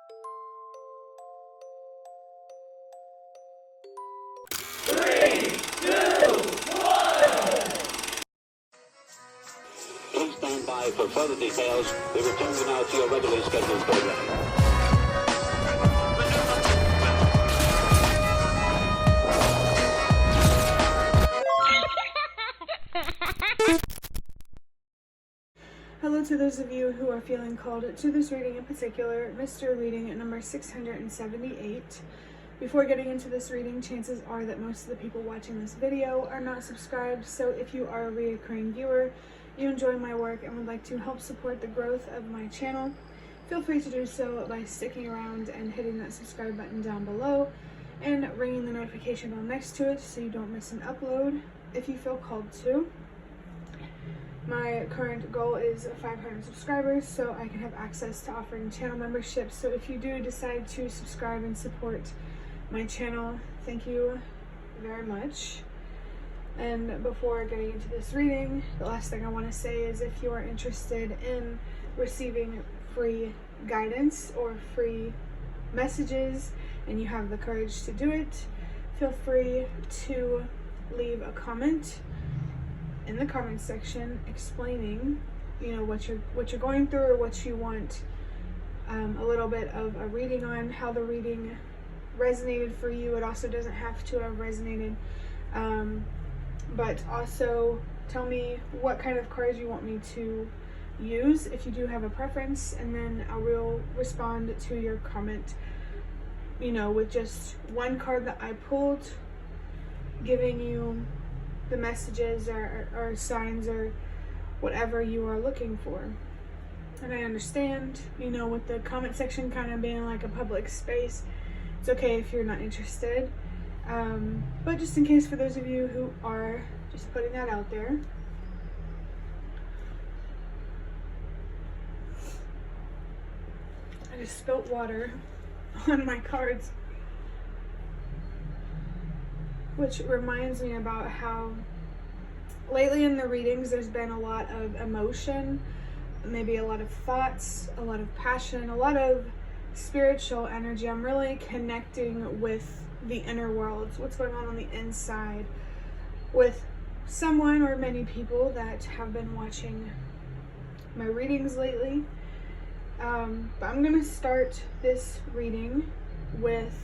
Please stand by for further details. We return you now to your regularly scheduled program. Hello to those of you who are feeling called to this reading in particular, mystery reading at number 678. Before getting into this reading, chances are that most of the people watching this video are not subscribed, so if you are a recurring viewer, you enjoy my work and would like to help support the growth of my channel, feel free to do so by sticking around and hitting that subscribe button down below and ringing the notification bell next to it so you don't miss an upload if you feel called to. My current goal is 500 subscribers so I can have access to offering channel memberships. So if you do decide to subscribe and support my channel, thank you very much. And before getting into this reading, the last thing I want to say is if you are interested in receiving free guidance or free messages and you have the courage to do it, feel free to leave a comment in the comment section explaining, what you're going through or what you want a little bit of a reading on, how the reading resonated for you. It also doesn't have to have resonated, but also tell me what kind of cards you want me to use if you do have a preference, and then I will respond to your comment, with just one card that I pulled, giving you the messages or signs or whatever you are looking for. And I understand, with the comment section kind of being like a public space, it's okay if you're not interested. But just in case, for those of you who are, just putting that out there. I just spilt water on my cards, which reminds me about how lately in the readings there's been a lot of emotion, maybe a lot of thoughts, a lot of passion, a lot of spiritual energy. I'm really connecting with the inner worlds, what's going on the inside, with someone or many people that have been watching my readings lately. But I'm going to start this reading with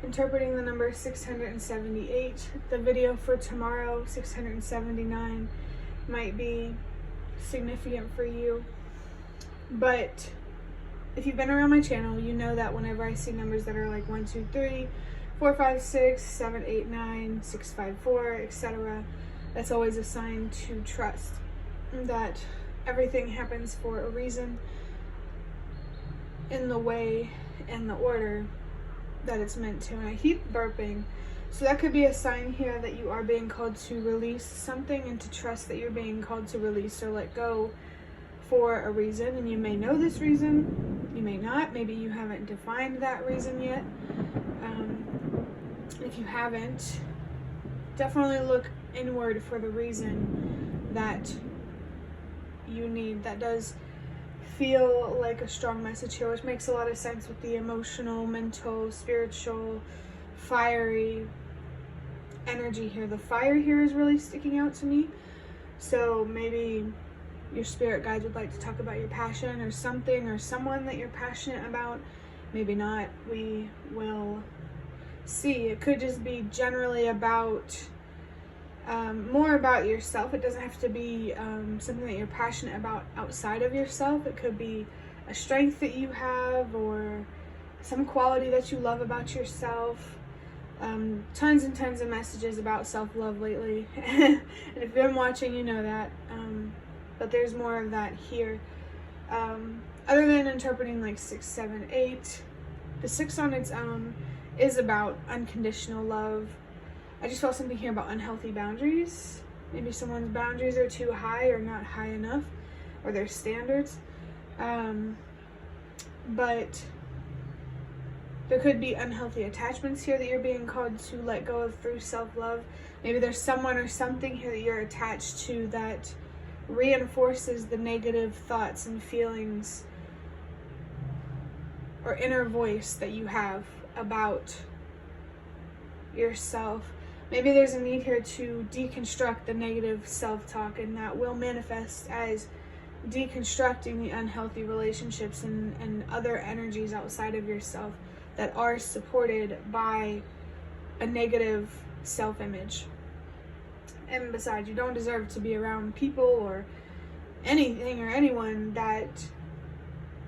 interpreting the number 678. The video for tomorrow, 679, might be significant for you. But if you've been around my channel, you know that whenever I see numbers that are like 1, 2, 3, 4, 5, 6, 7, 8, 9, 6, 5, 4, etc., that's always a sign to trust that everything happens for a reason, in the way and the order that it's meant to. And I keep burping, so that could be a sign here that you are being called to release something and to trust that you're being called to release or let go for a reason. And you may know this reason, you may not, maybe you haven't defined that reason yet. If you haven't, definitely look inward for the reason that you need, that does feel like a strong message here, which makes a lot of sense with the emotional, mental, spiritual, fiery energy here. The fire here is really sticking out to me. So maybe your spirit guides would like to talk about your passion or something or someone that you're passionate about. Maybe not. We will see. It could just be generally about more about yourself. It doesn't have to be something that you're passionate about outside of yourself. It could be a strength that you have or some quality that you love about yourself. Tons and tons of messages about self-love lately. And if you've been watching, you know that. But there's more of that here. Other than interpreting like 6, 7, 8, the 6 on its own is about unconditional love. I just felt something here about unhealthy boundaries. Maybe someone's boundaries are too high or not high enough, or their standards. But there could be unhealthy attachments here that you're being called to let go of through self-love. Maybe there's someone or something here that you're attached to that reinforces the negative thoughts and feelings or inner voice that you have about yourself. Maybe there's a need here to deconstruct the negative self-talk, and that will manifest as deconstructing the unhealthy relationships and other energies outside of yourself that are supported by a negative self-image. And besides, you don't deserve to be around people or anything or anyone that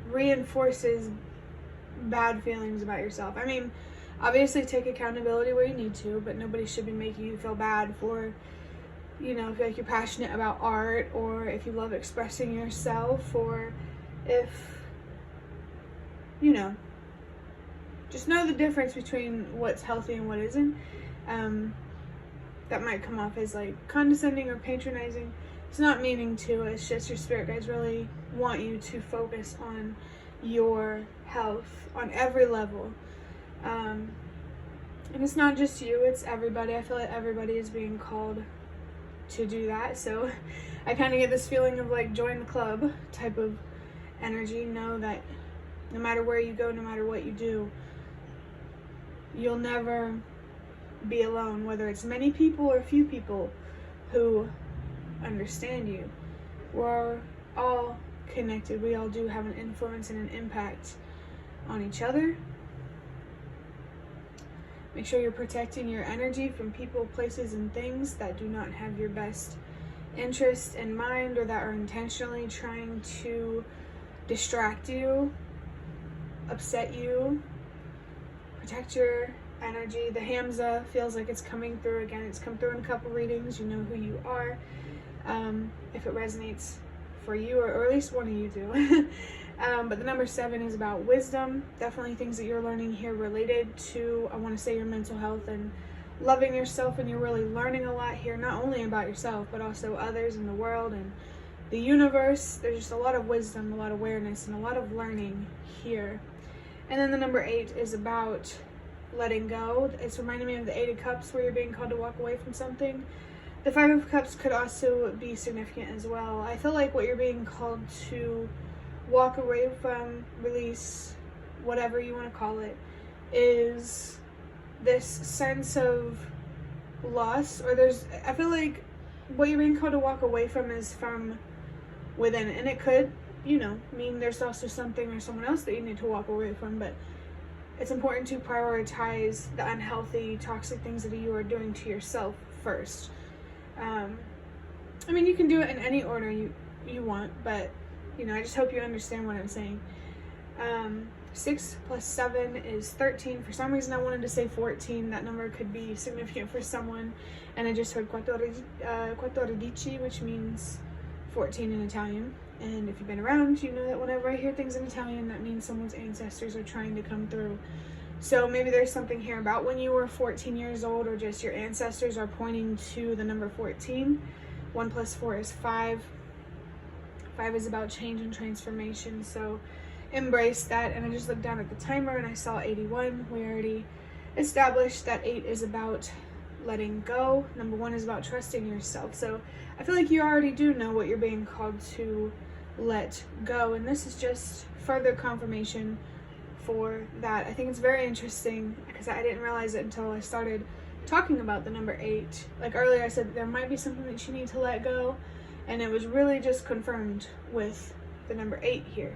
reinforces bad feelings about yourself. I mean, obviously take accountability where you need to, but nobody should be making you feel bad for, you know, if like you're passionate about art, or if you love expressing yourself, or if, you know, just know the difference between what's healthy and what isn't. That might come off as like condescending or patronizing. It's not meaning to, it's just your spirit guides really want you to focus on your health on every level. And it's not just you, it's everybody. I feel like everybody is being called to do that. So I kind of get this feeling of like join the club type of energy. Know that no matter where you go, no matter what you do, you'll never be alone, whether it's many people or few people who understand you. We're all connected. We all do have an influence and an impact on each other. Make sure you're protecting your energy from people, places, and things that do not have your best interest in mind, or that are intentionally trying to distract you, upset you. Protect your energy. The Hamza feels like it's coming through again. It's come through in a couple readings. You know who you are. If it resonates for you, or at least one of you do. But the number 7 is about wisdom. Definitely things that you're learning here related to, I want to say, your mental health and loving yourself. And you're really learning a lot here, not only about yourself, but also others in the world and the universe. There's just a lot of wisdom, a lot of awareness, and a lot of learning here. And then the number 8 is about letting go. It's reminding me of the 8 of Cups, where you're being called to walk away from something. The 5 of Cups could also be significant as well. I feel like what you're being called to walk away from, release, whatever you want to call it, is this sense of loss. Or I feel like what you're being called to walk away from is from within. And it could, you know, mean there's also something or someone else that you need to walk away from. But it's important to prioritize the unhealthy, toxic things that you are doing to yourself first. I mean, you can do it in any order you want, but, you know, I just hope you understand what I'm saying. 6 plus 7 is 13. For some reason, I wanted to say 14. That number could be significant for someone. And I just heard quattordici, which means 14 in Italian. And if you've been around, you know that whenever I hear things in Italian, that means someone's ancestors are trying to come through. So maybe there's something here about when you were 14 years old, or just your ancestors are pointing to the number 14. 1 plus 4 is 5. 5 is about change and transformation. So embrace that. And I just looked down at the timer and I saw 81. We already established that 8 is about letting go. Number 1 is about trusting yourself. So I feel like you already do know what you're being called to let go. And this is just further confirmation for that. I think it's very interesting because I didn't realize it until I started talking about the number 8. Like earlier I said, there might be something that you need to let go. And it was really just confirmed with the number 8 here.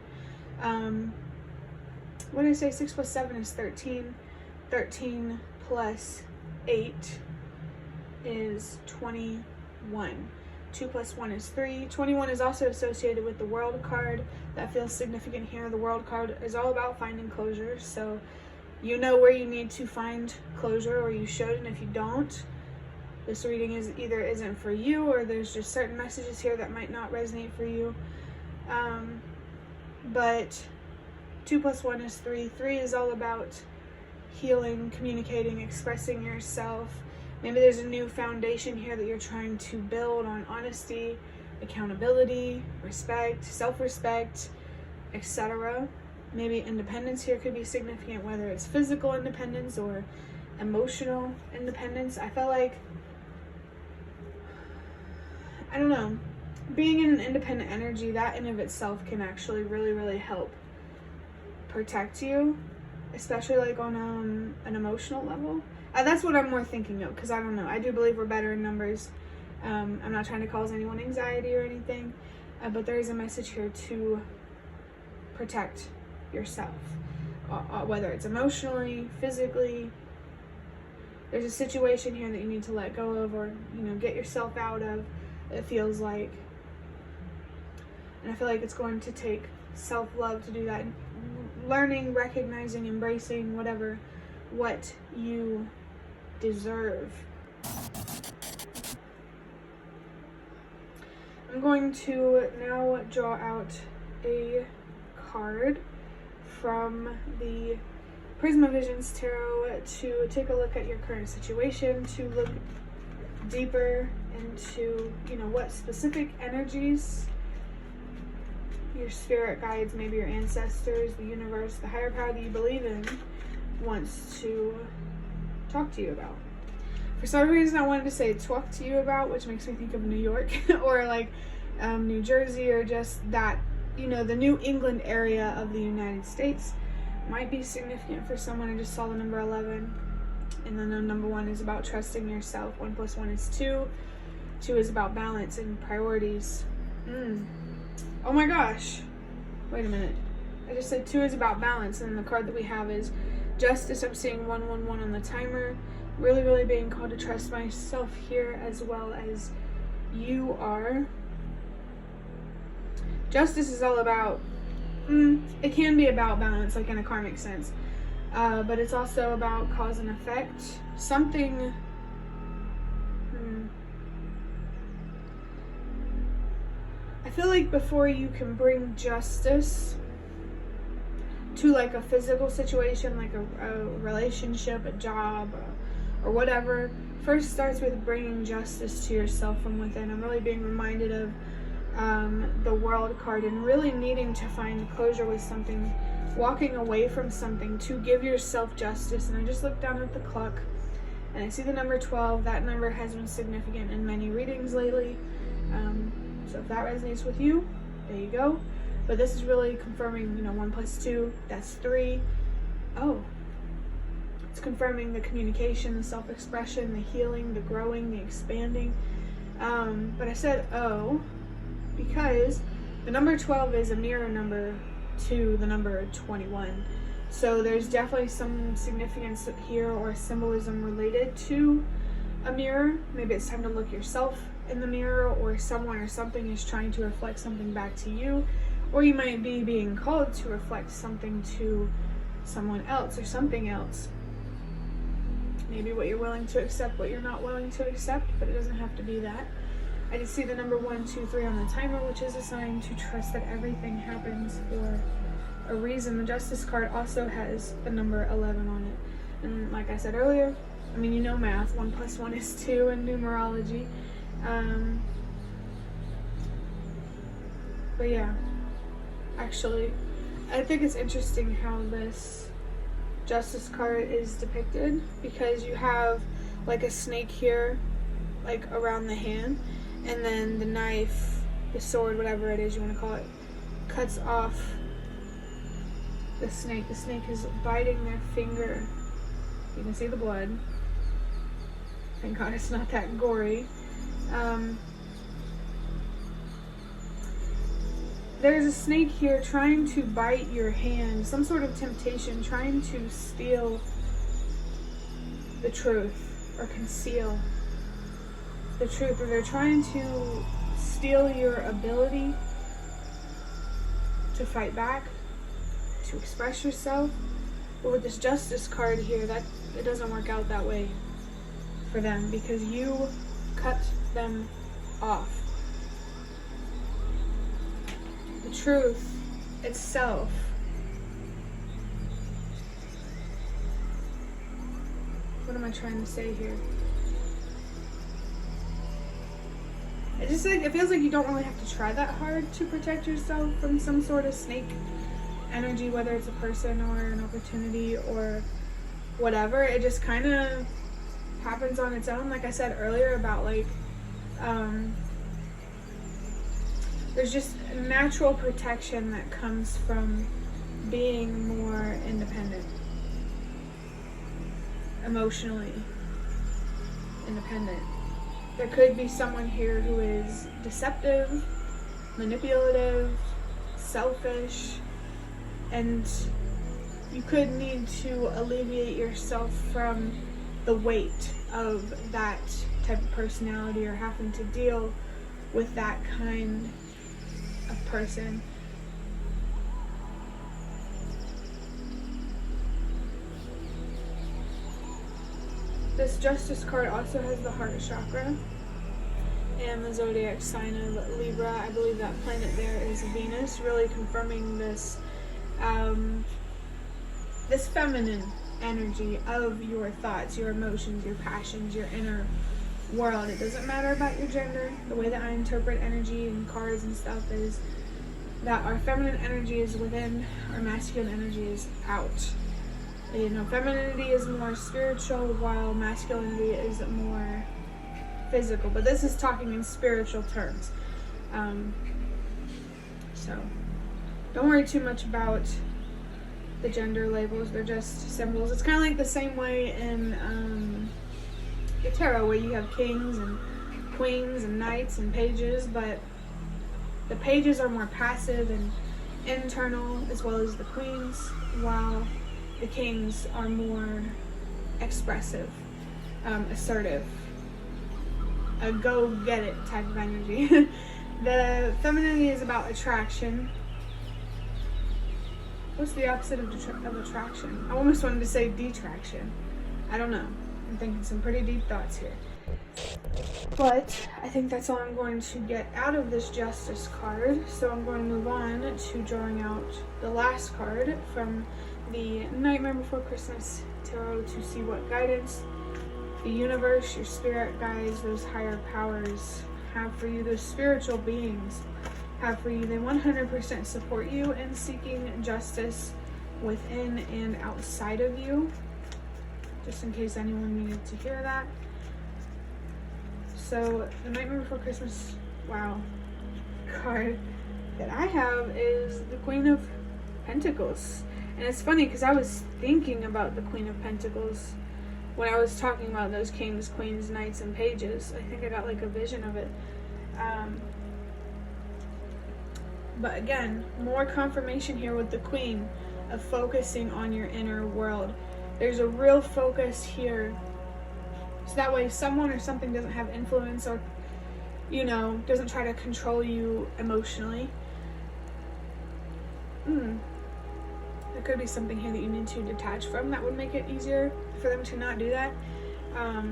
What did I say? 6 plus 7 is 13. 13 plus 8 is 21. 2 plus 1 is 3. 21 is also associated with the World card. That feels significant here. The World card is all about finding closure. So you know where you need to find closure, or you should. And if you don't, this reading is either isn't for you, or there's just certain messages here that might not resonate for you. But 2 plus 1 is 3. 3 is all about healing, communicating, expressing yourself. Maybe there's a new foundation here that you're trying to build on honesty, accountability, respect, self-respect, etc. Maybe independence here could be significant, whether it's physical independence or emotional independence. I felt like, I don't know, being in an independent energy, that in of itself can actually really, really help protect you, especially like on an emotional level. That's what I'm more thinking of, because I don't know. I do believe we're better in numbers. I'm not trying to cause anyone anxiety or anything, but there is a message here to protect yourself, whether it's emotionally, physically. There's a situation here that you need to let go of, or get yourself out of. It feels like, and I feel like it's going to take self-love to do that. Learning, recognizing, embracing what you deserve. I'm going to now draw out a card from the Prisma Visions Tarot to take a look at your current situation, to look deeper into, what specific energies your spirit guides, maybe your ancestors, the universe, the higher power that you believe in, wants to talk to you about. For some reason, I wanted to say talk to you about, which makes me think of New York or like New Jersey, or just that, the New England area of the United States might be significant for someone. I just saw the number 11, and then the number 1 is about trusting yourself. 1 + 1 is 2. 2 is about balance and priorities. Oh my gosh. Wait a minute. I just said 2 is about balance, and the card that we have is Justice. I'm seeing 111 on the timer. Really, really being called to trust myself here, as well as you are. Justice is all about, it can be about balance, like in a karmic sense. But it's also about cause and effect. Something, I feel like before you can bring justice to like a physical situation, like a relationship, a job, or whatever, first starts with bringing justice to yourself from within. I'm really being reminded of the World card, and really needing to find closure with something, walking away from something to give yourself justice. And I just looked down at the clock and I see the number 12. That number has been significant in many readings lately. So if that resonates with you, there you go. But this is really confirming, 1 + 2, that's 3. Oh, it's confirming the communication, the self-expression, the healing, the growing, the expanding. But I said because the number 12 is a mirror number to the number 21. So there's definitely some significance here, or symbolism related to a mirror. Maybe it's time to look yourself in the mirror, or someone or something is trying to reflect something back to you, or you might be being called to reflect something to someone else or something else. Maybe what you're willing to accept, what you're not willing to accept, but it doesn't have to be that. I just see the number 1, 2, 3 on the timer, which is a sign to trust that everything happens for a reason. The Justice card also has the number 11 on it. And like I said earlier, math, 1 + 1 is 2 in numerology. But yeah, actually, I think it's interesting how this Justice card is depicted, because you have like a snake here, like around the hand, and then the knife, the sword, whatever it is you want to call it, cuts off the snake. The snake is biting their finger. You can see the blood. Thank God it's not that gory. There's a snake here trying to bite your hand, some sort of temptation, trying to steal the truth or conceal the truth, or they're trying to steal your ability to fight back, to express yourself. But with this Justice card here, that it doesn't work out that way for them, because you cut them off. The truth itself what am I trying to say here? It feels like you don't really have to try that hard to protect yourself from some sort of snake energy, whether it's a person or an opportunity or whatever. It just kind of happens on its own. Like I said earlier about there's just natural protection that comes from being more independent, emotionally independent. There could be someone here who is deceptive, manipulative, selfish, and you could need to alleviate yourself from the weight of that type of personality, or having to deal with that kind of person. This Justice card also has the heart chakra and the zodiac sign of Libra. I believe that planet there is Venus, really confirming this this feminine energy of your thoughts, your emotions, your passions, your inner world. It doesn't matter about your gender. The way that I interpret energy and cards and stuff is that our feminine energy is within, our masculine energy is out. You know, femininity is more spiritual, while masculinity is more physical. But this is talking in spiritual terms. So don't worry too much about the gender labels. They're just symbols. It's kind of like the same way in the tarot, where you have kings and queens and knights and pages, but the pages are more passive and internal, as well as the queens, while the kings are more expressive, assertive, a go-get-it type of energy. The femininity is about attraction. What's the opposite of attraction? I almost wanted to say detraction. I don't know. I'm thinking some pretty deep thoughts here. But I think that's all I'm going to get out of this Justice card. So I'm going to move on to drawing out the last card from the Nightmare Before Christmas Tarot to see what guidance the universe, your spirit guides, those higher powers have for you, those spiritual beings have for you. They 100% support you in seeking justice within and outside of you, just in case anyone needed to hear that. So the Nightmare Before Christmas, wow, card that I have is the Queen of Pentacles. And it's funny because I was thinking about the Queen of Pentacles when I was talking about those kings, queens, knights, and pages. I think I got like a vision of it. But again, more confirmation here with the Queen of focusing on your inner world. There's a real focus here. So that way someone or something doesn't have influence, or, you know, doesn't try to control you emotionally. There could be something here that you need to detach from that would make it easier for them to not do that. Let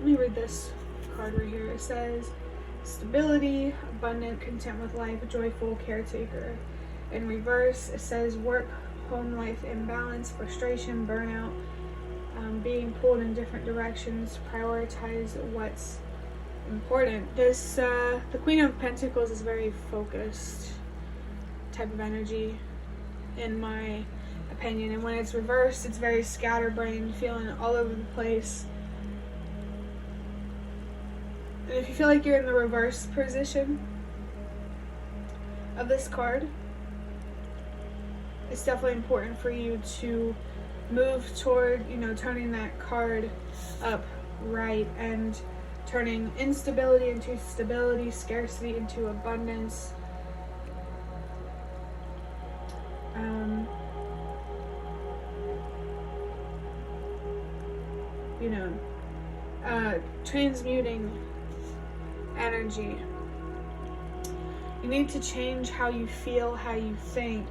me read this card right here. It says, stability, abundant, content with life, joyful, caretaker. In reverse, it says work, home life imbalance, frustration, burnout, being pulled in different directions, prioritize what's important. This, the Queen of Pentacles is very focused type of energy, in my opinion. And when it's reversed, it's very scatterbrained, feeling all over the place. And if you feel like you're in the reverse position of this card, it's definitely important for you to move toward, you know, turning that card up right and turning instability into stability, scarcity into abundance. You know, transmuting energy. You need to change how you feel, how you think,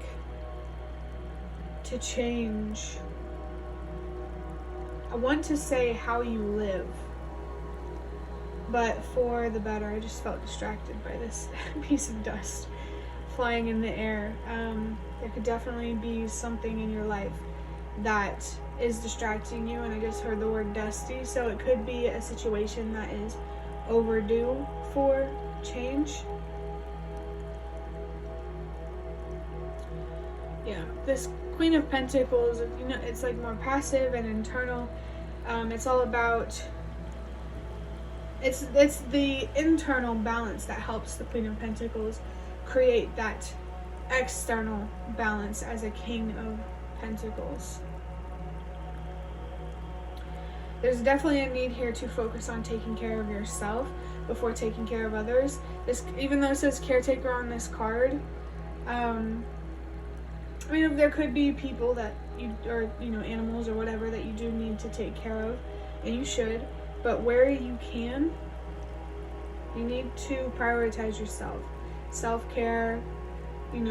to change, I want to say how you live, but for the better. I just felt distracted by this piece of dust flying in the air. There could definitely be something in your life that is distracting you, and I just heard the word dusty, so it could be a situation that is overdue for change. Yeah, this Queen of Pentacles, you know, it's like more passive and internal. It's all about, it's the internal balance that helps the Queen of Pentacles create that external balance as a King of Pentacles. There's definitely a need here to focus on taking care of yourself before taking care of others. This, even though it says caretaker on this card, I mean, there could be people that you, or animals or whatever that you do need to take care of, and you should. But where you can, you need to prioritize yourself. Self-care,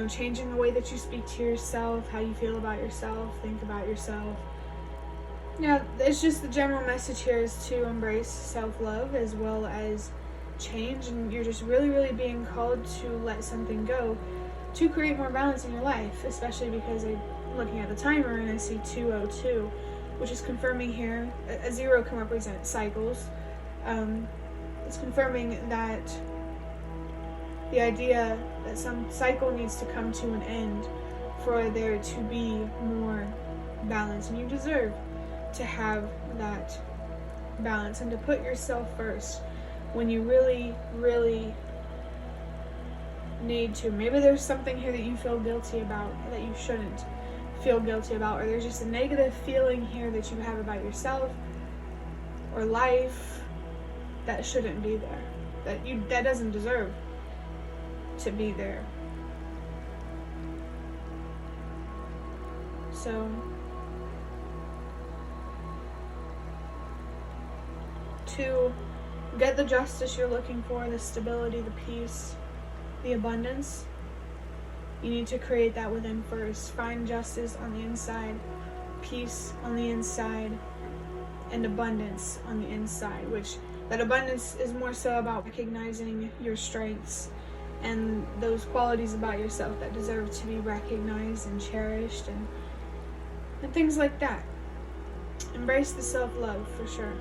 changing the way that you speak to yourself, how you feel about yourself, think about yourself. Yeah, it's just the general message here is to embrace self-love as well as change, and you're just really, really being called to let something go to create more balance in your life, especially because I'm looking at the timer and I see 202, which is confirming here, a 0 can represent cycles. It's confirming that the idea that some cycle needs to come to an end for there to be more balance, and you deserve to have that balance and to put yourself first when you really, really need to. Maybe there's something here that you feel guilty about that you shouldn't feel guilty about, or there's just a negative feeling here that you have about yourself or life that shouldn't be there, that doesn't deserve to be there. So to get the justice you're looking for, the stability, the peace, the abundance, you need to create that within first. Find justice on the inside, peace on the inside, and abundance on the inside, which that abundance is more so about recognizing your strengths and those qualities about yourself that deserve to be recognized and cherished, and things like that. Embrace the self-love for sure.